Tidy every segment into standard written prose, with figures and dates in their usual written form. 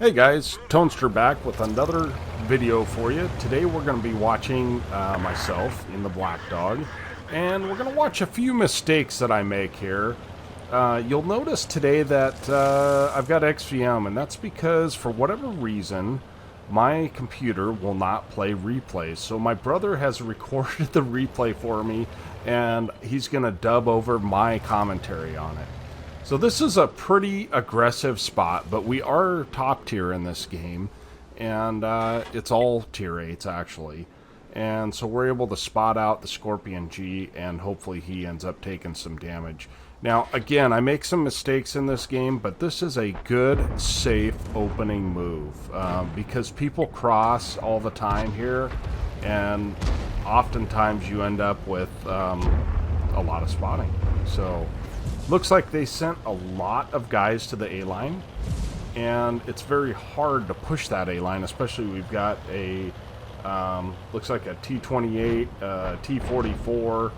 Hey guys, Tonester back with another video for you. Today we're going to be watching myself in the Black Dog, and we're going to watch a few mistakes that I make here. You'll notice today that I've got XVM, and that's because for whatever reason my computer will not play replays. So my brother has recorded the replay for me, and he's going to dub over my commentary on it. So this is a pretty aggressive spot, but we are top tier in this game, and it's all tier 8s actually. And so we're able to spot out the Scorpion G, and hopefully he ends up taking some damage. Now, again, I make some mistakes in this game, but this is a good, safe opening move, because people cross all the time here, and oftentimes you end up with a lot of spotting. So looks like they sent a lot of guys to the A-line, and it's very hard to push that A-line, especially we've got a, looks like a T-28, T-44,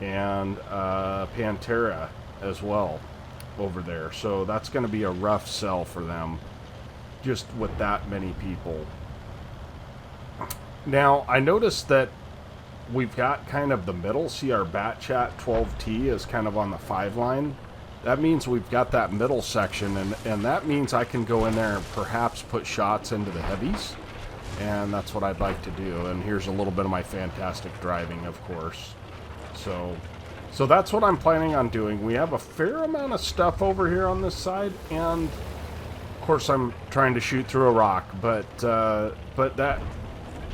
and Pantera as well over there. So that's going to be a rough sell for them, just with that many people. Now, I noticed that we've got kind of the middle. See, our Bat Chat 12T is kind of on the 5 line. That means we've got that middle section, and that means I can go in there and perhaps put shots into the heavies, and that's what I'd like to do. And here's a little bit of my fantastic driving, of course. So that's what I'm planning on doing. We have a fair amount of stuff over here on this side, and of course I'm trying to shoot through a rock, but that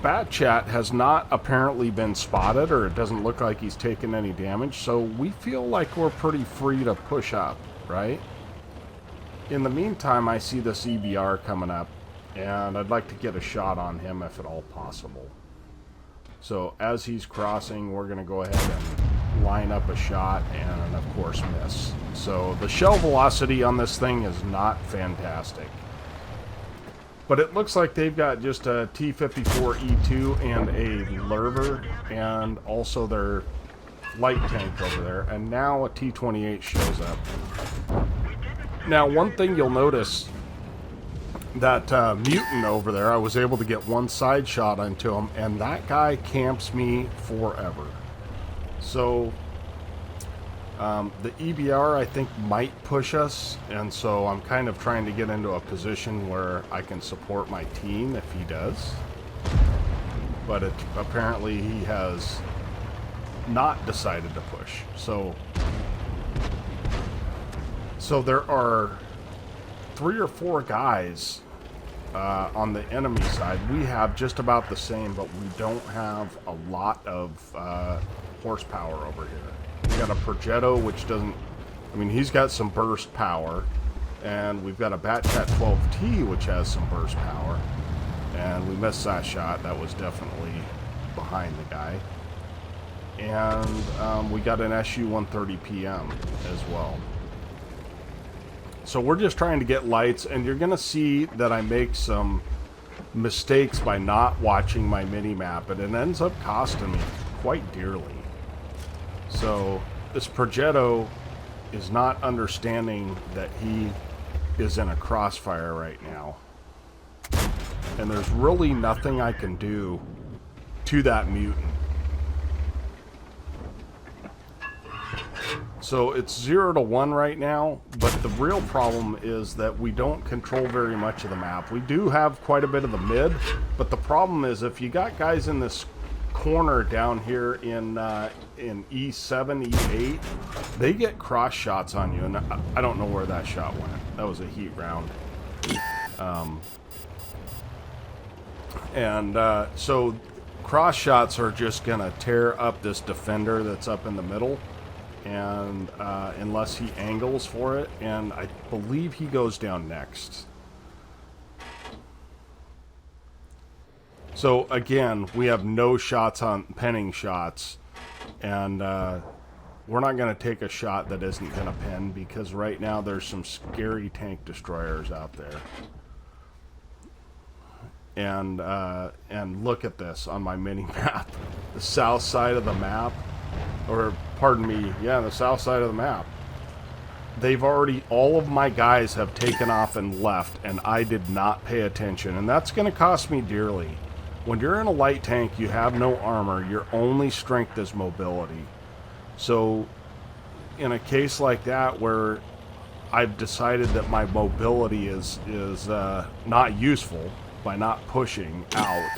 Bat Chat has not apparently been spotted, or it doesn't look like he's taken any damage, so we feel like we're pretty free to push up, right? In the meantime, I see this EBR coming up, and I'd like to get a shot on him if at all possible. So as he's crossing, we're going to go ahead and line up a shot and, of course, miss. So the shell velocity on this thing is not fantastic. But it looks like they've got just a T-54E2 and a Lurver, and also their light tank over there. And now a T-28 shows up. Now, one thing you'll notice, that mutant over there, I was able to get one side shot into him, and that guy camps me forever. So the EBR, I think, might push us, and so I'm kind of trying to get into a position where I can support my team if he does. But apparently he has not decided to push. So there are 3 or 4 guys on the enemy side. We have just about the same, but we don't have a lot of horsepower over here. We got a Progetto, which doesn't, I mean, he's got some burst power, and we've got a Bat Chat 12T, which has some burst power, and we missed that shot. That was definitely behind the guy. And we got an SU-130 PM as well. So we're just trying to get lights, and you're going to see that I make some mistakes by not watching my mini-map, and it ends up costing me quite dearly. So this Progetto is not understanding that he is in a crossfire right now. And there's really nothing I can do to that mutant. So it's 0 to 1 right now, but the real problem is that we don't control very much of the map. We do have quite a bit of the mid, but the problem is if you got guys in this corner down here in E7, E8, they get cross shots on you, and I don't know where that shot went. That was a heat round. So cross shots are just gonna tear up this defender that's up in the middle, and unless he angles for it, and I believe he goes down next. So again, we have no shots on penning shots, and we're not going to take a shot that isn't going to pen, because right now there's some scary tank destroyers out there. And look at this on my mini map, the south side of the map, or pardon me, yeah, the south side of the map. they've already, all of my guys have taken off and left, and I did not pay attention, and that's going to cost me dearly. When you're in a light tank, you have no armor. Your only strength is mobility. So in a case like that where I've decided that my mobility is not useful by not pushing out,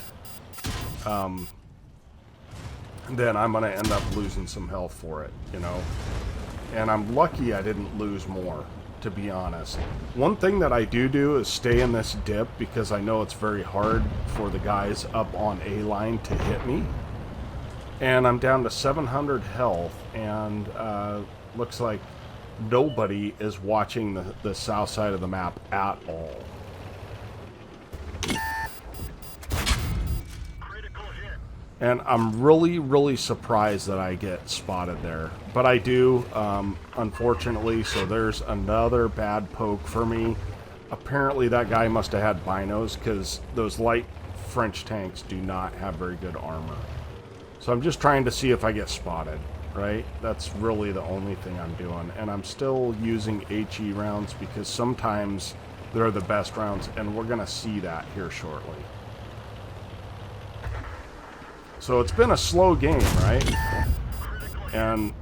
then I'm going to end up losing some health for it, you know. And I'm lucky I didn't lose more, to be honest. One thing that I do is stay in this dip because I know it's very hard for the guys up on A line to hit me. And I'm down to 700 health, and looks like nobody is watching the south side of the map at all. And I'm really, really surprised that I get spotted there. But I do, unfortunately, so there's another bad poke for me. Apparently that guy must have had binos, because those light French tanks do not have very good armor. So I'm just trying to see if I get spotted, right? That's really the only thing I'm doing. And I'm still using HE rounds because sometimes they're the best rounds, and we're going to see that here shortly. So it's been a slow game, right? And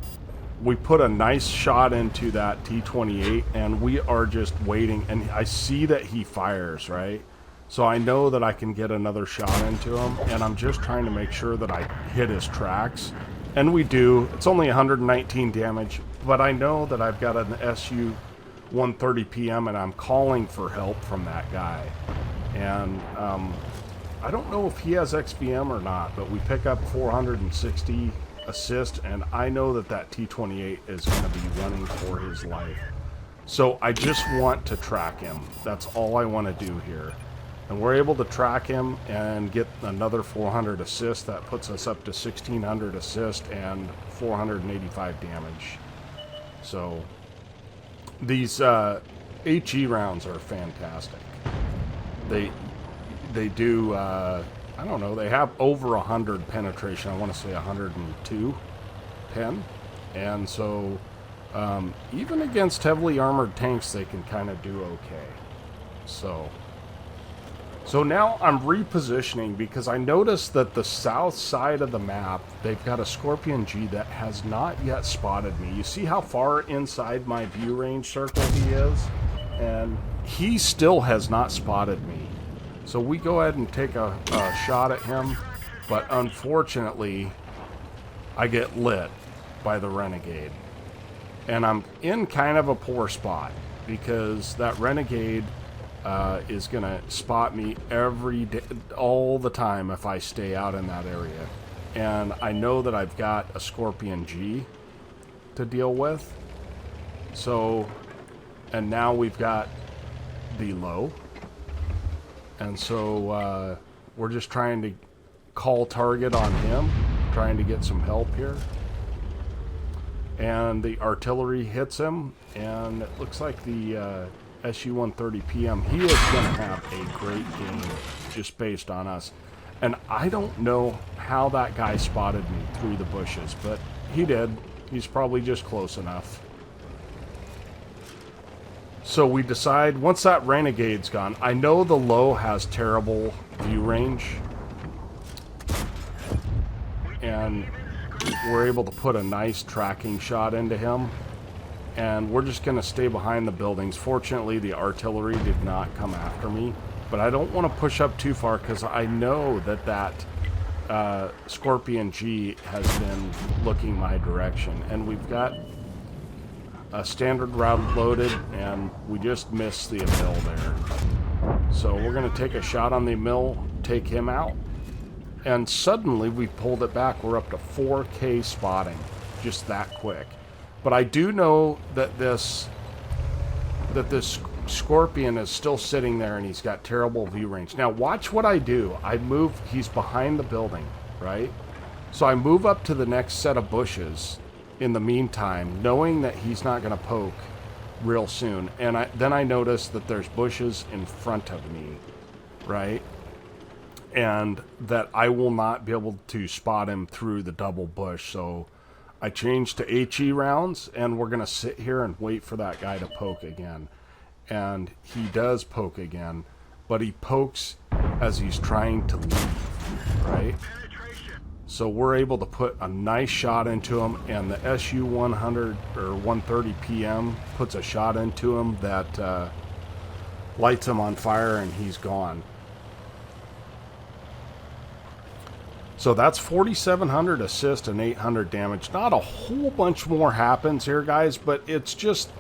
we put a nice shot into that T-28, and we are just waiting. And I see that he fires, right? So I know that I can get another shot into him, and I'm just trying to make sure that I hit his tracks. And we do. It's only 119 damage, but I know that I've got an SU 130 PM, and I'm calling for help from that guy. And I don't know if he has XBM or not, but we pick up 460 assist, and I know that that T-28 is going to be running for his life. So I just want to track him. That's all I want to do here. And we're able to track him and get another 400 assist. That puts us up to 1,600 assist and 485 damage. So these HE rounds are fantastic. They do, I don't know, they have over 100 penetration. I want to say 102 pen. And so even against heavily armored tanks, they can kind of do okay. So now I'm repositioning because I noticed that the south side of the map, they've got a Scorpion G that has not yet spotted me. You see how far inside my view range circle he is? And he still has not spotted me. So we go ahead and take a shot at him, but unfortunately, I get lit by the Renegade. And I'm in kind of a poor spot, because that Renegade is going to spot me every day, all the time if I stay out in that area. And I know that I've got a Scorpion G to deal with. So, and now we've got the low. And so we're just trying to call target on him, trying to get some help here. And the artillery hits him, and it looks like the SU-130 PM, he is going to have a great game just based on us. And I don't know how that guy spotted me through the bushes, but he did. He's probably just close enough. So we decide, once that Renegade's gone, I know the low has terrible view range. And we're able to put a nice tracking shot into him. And we're just going to stay behind the buildings. Fortunately, the artillery did not come after me. But I don't want to push up too far because I know that that Scorpion G has been looking my direction. And we've got a standard round loaded, and we just missed the mill there. So we're going to take a shot on the mill, take him out. And suddenly we pulled it back. We're up to 4K spotting just that quick. But I do know that this Scorpion is still sitting there, and he's got terrible view range. Now watch what I do. I move, he's behind the building, right? So I move up to the next set of bushes in the meantime, knowing that he's not going to poke real soon. And then I notice that there's bushes in front of me, right? And that I will not be able to spot him through the double bush. So I changed to HE rounds, and we're going to sit here and wait for that guy to poke again. And he does poke again, but he pokes as he's trying to leave, right? So we're able to put a nice shot into him, and the SU 100 or 130 PM puts a shot into him that lights him on fire, and he's gone. So that's 4,700 assist and 800 damage. Not a whole bunch more happens here, guys, but it's just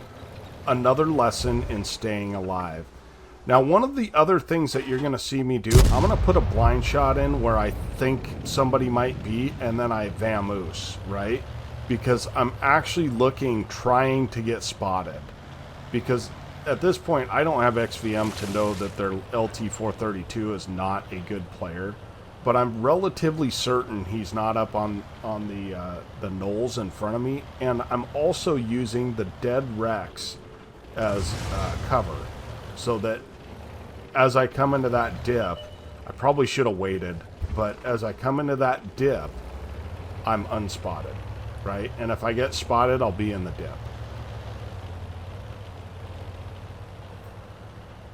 another lesson in staying alive. Now, one of the other things that you're going to see me do, I'm going to put a blind shot in where I think somebody might be, and then I vamoose, right? Because I'm actually looking, trying to get spotted. Because at this point, I don't have XVM to know that their LT-432 is not a good player. But I'm relatively certain he's not up on the knolls in front of me. And I'm also using the dead Rex as cover. So that as I come into that dip, I probably should have waited, but as I come into that dip, I'm unspotted, right? And if I get spotted, I'll be in the dip.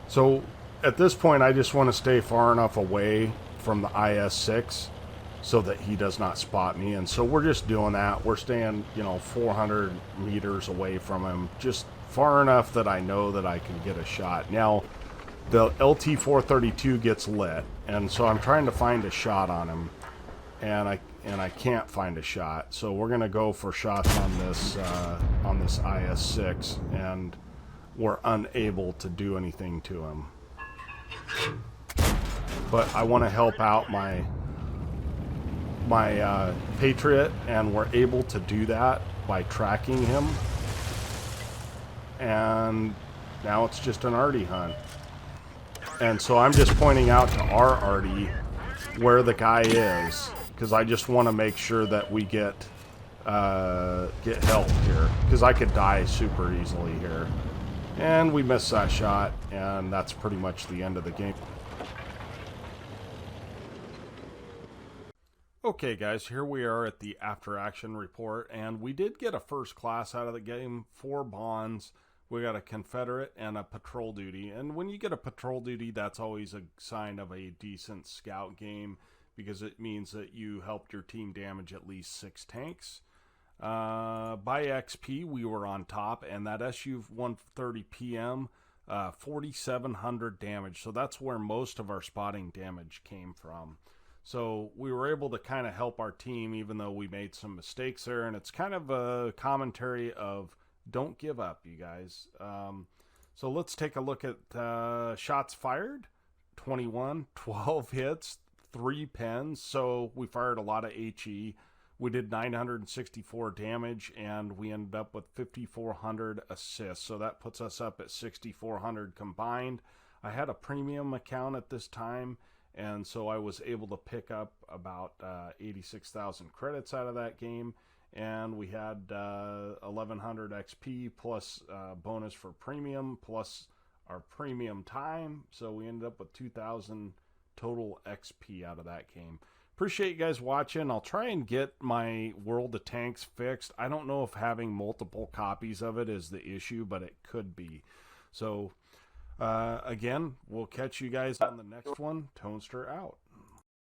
So at this point, I just want to stay far enough away from the IS-6 so that he does not spot me. And so we're just doing that. We're staying, 400 meters away from him, just far enough that I know that I can get a shot. Now, the LT-432 gets lit, and so I'm trying to find a shot on him, and I can't find a shot. So we're gonna go for shots on this IS-6, and we're unable to do anything to him. But I want to help out my Patriot, and we're able to do that by tracking him. And now it's just an arty hunt. And so I'm just pointing out to our arty where the guy is, because I just want to make sure that we get help here, because I could die super easily here. And we missed that shot, and that's pretty much the end of the game. Okay, guys, here we are at the after action report, and we did get a first class out of the game, 4 bonds. We got a Confederate and a patrol duty. And when you get a patrol duty, that's always a sign of a decent scout game, because it means that you helped your team damage at least 6 tanks. By XP, we were on top, and that SU 130 PM, 4,700 damage. So that's where most of our spotting damage came from. So we were able to kind of help our team, even though we made some mistakes there. And it's kind of a commentary of don't give up, you guys. So let's take a look at shots fired. 21, 12 hits, 3 pens. So we fired a lot of HE. We did 964 damage, and we ended up with 5,400 assists. So that puts us up at 6,400 combined. I had a premium account at this time, and so I was able to pick up about 86,000 credits out of that game. And we had 1,100 XP plus bonus for premium plus our premium time. So we ended up with 2,000 total XP out of that game. Appreciate you guys watching. I'll try and get my World of Tanks fixed. I don't know if having multiple copies of it is the issue, but it could be. So again, we'll catch you guys on the next one. Toaster out.